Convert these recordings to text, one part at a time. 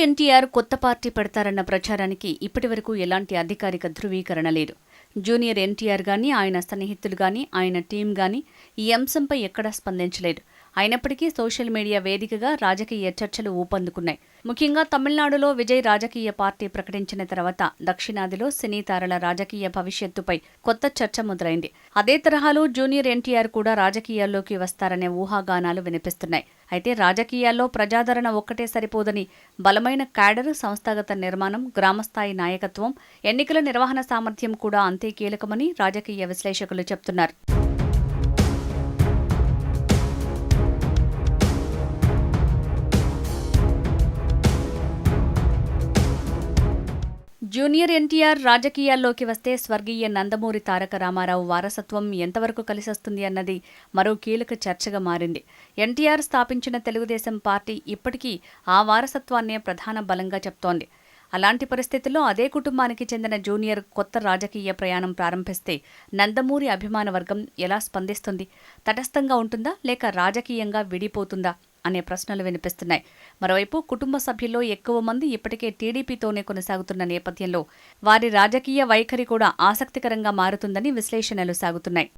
ఎన్టీఆర్ కొత్త పార్టీ పెడతారన్న ప్రచారానికి ఇప్పటివరకు ఎలాంటి అధికారిక ధృవీకరణ లేదు. జూనియర్ ఎన్టీఆర్ గానీ, ఆయన సన్నిహితులు గానీ, ఆయన టీం గానీ ఈ అంశంపై ఎక్కడా స్పందించలేదు. అయినప్పటికీ సోషల్ మీడియా వేదికగా రాజకీయ చర్చలు ఊపందుకున్నాయి. ముఖ్యంగా తమిళనాడులో విజయ్ రాజకీయ పార్టీ ప్రకటించిన తర్వాత దక్షిణాదిలో సినీ తారల రాజకీయ భవిష్యత్తుపై కొత్త చర్చ మొదలైంది. అదే తరహాలో జూనియర్ ఎన్టీఆర్ కూడా రాజకీయాల్లోకి వస్తారనే ఊహాగానాలు వినిపిస్తున్నాయి. అయితే రాజకీయాల్లో ప్రజాదరణ ఒక్కటే సరిపోదని బలమైన క్యాడర్, సంస్థాగత నిర్మాణం, గ్రామస్థాయి నాయకత్వం, ఎన్నికల నిర్వహణ సామర్థ్యం కూడా అంతే కీలకమని రాజకీయ విశ్లేషకులు చెబుతున్నారు. జూనియర్ ఎన్టీఆర్ రాజకీయాల్లోకి వస్తే స్వర్గీయ నందమూరి తారక రామారావు వారసత్వం ఎంతవరకు కలిసొస్తుంది అన్నది మరో కీలక చర్చగా మారింది. ఎన్టీఆర్ స్థాపించిన తెలుగుదేశం పార్టీ ఇప్పటికీ ఆ వారసత్వాన్నే ప్రధాన బలంగా చెప్తోంది. అలాంటి పరిస్థితుల్లో అదే కుటుంబానికి చెందిన జూనియర్ కొత్త రాజకీయ ప్రయాణం ప్రారంభిస్తే నందమూరి అభిమాన వర్గం ఎలా స్పందిస్తుంది? తటస్థంగా ఉంటుందా లేక రాజకీయంగా విడిపోతుందా అనే ప్రశ్నలు వినిపిస్తున్నాయి. మరోవైపు కుటుంబ సభ్యుల్లో ఎక్కువ మంది ఇప్పటికే టీడీపీతోనే కొనసాగుతున్న నేపథ్యంలో వారి రాజకీయ వైఖరి కూడా ఆసక్తికరంగా మారుతుందని విశ్లేషణలు సాగుతున్నాయి.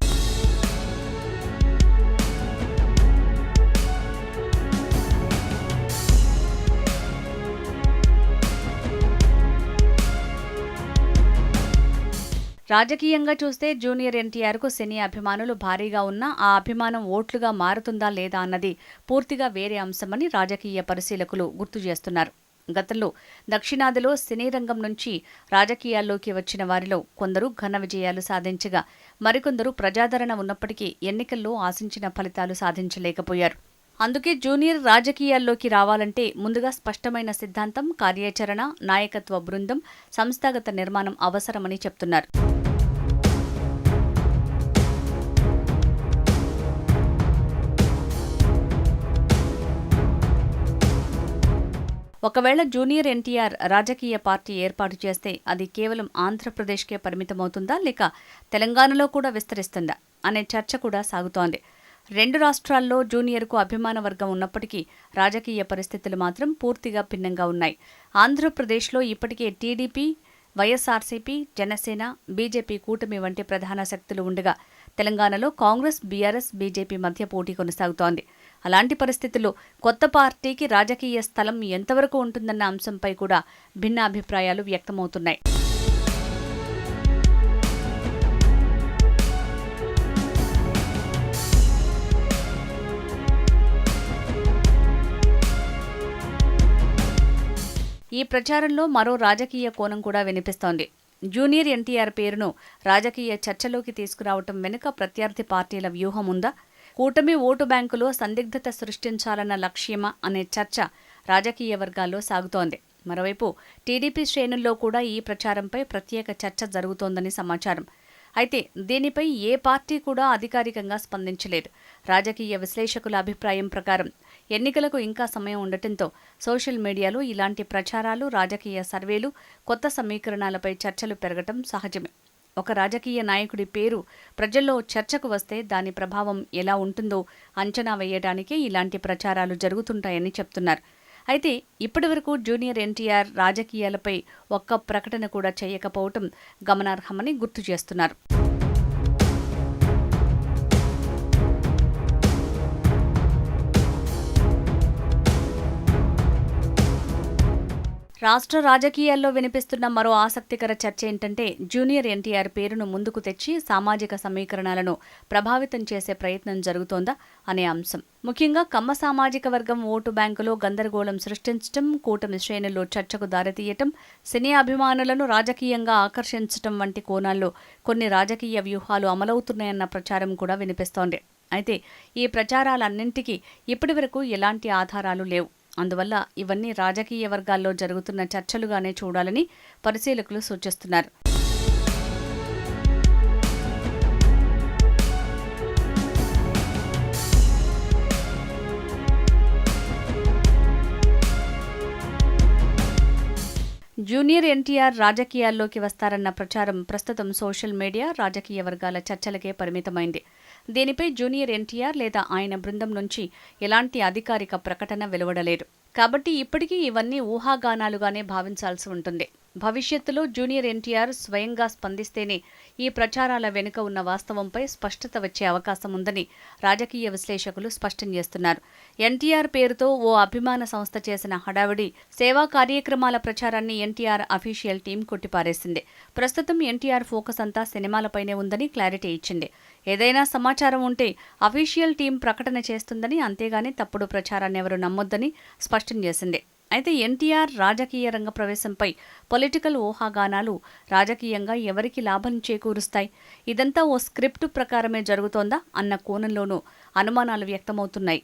రాజకీయంగా చూస్తే జూనియర్ ఎన్టీఆర్కు సినీ అభిమానులు భారీగా ఉన్నా ఆ అభిమానం ఓట్లుగా మారుతుందా లేదా అన్నది పూర్తిగా వేరే అంశమని రాజకీయ పరిశీలకులు గుర్తు చేస్తున్నారు. గతంలో దక్షిణాదిలో సినీ రంగం నుంచి రాజకీయాల్లోకి వచ్చిన వారిలో కొందరు ఘన విజయాలు సాధించగా మరికొందరు ప్రజాదరణ ఉన్నప్పటికీ ఎన్నికల్లో ఆశించిన ఫలితాలు సాధించలేకపోయారు. అందుకే జూనియర్ రాజకీయాల్లోకి రావాలంటే ముందుగా స్పష్టమైన సిద్ధాంతం, కార్యాచరణ, నాయకత్వ బృందం, సంస్థాగత నిర్మాణం అవసరమని చెప్తున్నారు. ఒకవేళ జూనియర్ ఎన్టీఆర్ రాజకీయ పార్టీ ఏర్పాటు చేస్తే అది కేవలం ఆంధ్రప్రదేశ్కే పరిమితమవుతుందా లేక తెలంగాణలో కూడా విస్తరిస్తుందా అనే చర్చ కూడా సాగుతోంది. రెండు రాష్ట్రాల్లో జూనియర్కు అభిమాన వర్గం ఉన్నప్పటికీ రాజకీయ పరిస్థితులు మాత్రం పూర్తిగా భిన్నంగా ఉన్నాయి. ఆంధ్రప్రదేశ్లో ఇప్పటికే టీడీపీ, వైఎస్ఆర్సీపీ, జనసేన, బీజేపీ కూటమి వంటి ప్రధాన శక్తులు ఉండగా తెలంగాణలో కాంగ్రెస్, బీఆర్ఎస్, బీజేపీ మధ్య పోటీ కొనసాగుతోంది. అలాంటి పరిస్థితుల్లో కొత్త పార్టీకి రాజకీయ స్థలం ఎంతవరకు ఉంటుందన్న అంశంపై కూడా భిన్న అభిప్రాయాలు వ్యక్తమవుతున్నాయి. ఈ ప్రచారంలో మరో రాజకీయ కోణం కూడా వినిపిస్తోంది. జూనియర్ ఎన్టీఆర్ పేరును రాజకీయ చర్చలోకి తీసుకురావటం వెనుక ప్రత్యర్థి పార్టీల వ్యూహం ఉందా? కూటమి ఓటు బ్యాంకులో సందిగ్ధత సృష్టించాలన్న లక్ష్యమా అనే చర్చ రాజకీయ వర్గాల్లో సాగుతోంది. మరోవైపు టీడీపీ శ్రేణుల్లో కూడా ఈ ప్రచారంపై ప్రత్యేక చర్చ జరుగుతోందని సమాచారం. అయితే దీనిపై ఏ పార్టీ కూడా అధికారికంగా స్పందించలేదు. రాజకీయ విశ్లేషకుల అభిప్రాయం ప్రకారం ఎన్నికలకు ఇంకా సమయం ఉండటంతో సోషల్ మీడియాలో ఇలాంటి ప్రచారాలు, రాజకీయ సర్వేలు, కొత్త సమీకరణాలపై చర్చలు పెరగటం సహజమే. ఒక రాజకీయ నాయకుడి పేరు ప్రజల్లో చర్చకు వస్తే దాని ప్రభావం ఎలా ఉంటుందో అంచనా వేయడానికే ఇలాంటి ప్రచారాలు జరుగుతుంటాయని చెప్తున్నారు. అయితే ఇప్పటివరకు జూనియర్ ఎన్టీఆర్ రాజకీయాలపై ఒక్క ప్రకటన కూడా చేయకపోవటం గమనార్హమని గుర్తు చేస్తున్నారు. రాష్ట్ర రాజకీయాల్లో వినిపిస్తున్న మరో ఆసక్తికర చర్చ ఏంటంటే జూనియర్ ఎన్టీఆర్ పేరును ముందుకు తెచ్చి సామాజిక సమీకరణాలను ప్రభావితం చేసే ప్రయత్నం జరుగుతోందా అనే అంశం. ముఖ్యంగా కమ్మ సామాజిక వర్గం ఓటు బ్యాంకులో గందరగోళం సృష్టించడం, కూటమి శ్రేణుల్లో చర్చకు దారితీయటం, సినీ అభిమానులను రాజకీయంగా ఆకర్షించటం వంటి కోణాల్లో కొన్ని రాజకీయ వ్యూహాలు అమలవుతున్నాయన్న ప్రచారం కూడా వినిపిస్తోంది. అయితే ఈ ప్రచారాలన్నింటికీ ఇప్పటివరకు ఎలాంటి ఆధారాలు లేవు. అందువల్ల ఇవన్నీ రాజకీయ వర్గాల్లో జరుగుతున్న చర్చలుగానే చూడాలని పరిశీలకులు సూచిస్తున్నారు. జూనియర్ ఎన్టీఆర్ రాజకీయాల్లోకి వస్తారన్న ప్రచారం ప్రస్తుతం సోషల్ మీడియా, రాజకీయ వర్గాల చర్చలకే పరిమితమైంది. దీనిపై జూనియర్ ఎన్టీఆర్ లేదా ఆయన బృందం నుంచి ఎలాంటి అధికారిక ప్రకటన వెలువడలేదు. కాబట్టి ఇప్పటికీ ఇవన్నీ ఊహాగానాలుగానే భావించాల్సి ఉంటుంది. భవిష్యత్తులో జూనియర్ ఎన్టీఆర్ స్వయంగా స్పందిస్తేనే ఈ ప్రచారాల వెనుక ఉన్న వాస్తవంపై స్పష్టత వచ్చే అవకాశం ఉందని రాజకీయ విశ్లేషకులు స్పష్టం చేస్తున్నారు. ఎన్టీఆర్ పేరుతో ఓ అభిమాన సంస్థ చేసిన హడావిడి సేవా కార్యక్రమాల ప్రచారాన్ని ఎన్టీఆర్ అఫీషియల్ టీం కొట్టిపారేసింది. ప్రస్తుతం ఎన్టీఆర్ ఫోకస్ అంతా సినిమాలపైనే ఉందని క్లారిటీ ఇచ్చింది. ఏదైనా సమాచారం ఉంటే అఫీషియల్ టీం ప్రకటన చేస్తుందని, అంతేగాని తప్పుడు ప్రచారాన్ని ఎవరు నమ్మొద్దని స్పష్టం చేసింది. అయితే ఎన్టీఆర్ రాజకీయ రంగ ప్రవేశంపై పొలిటికల్ ఊహాగానాలు రాజకీయంగా ఎవరికి లాభం చేకూరుస్తాయి? ఇదంతా ఓ స్క్రిప్టు ప్రకారమే జరుగుతోందా అన్న కోణంలోనూ అనుమానాలు వ్యక్తమవుతున్నాయి.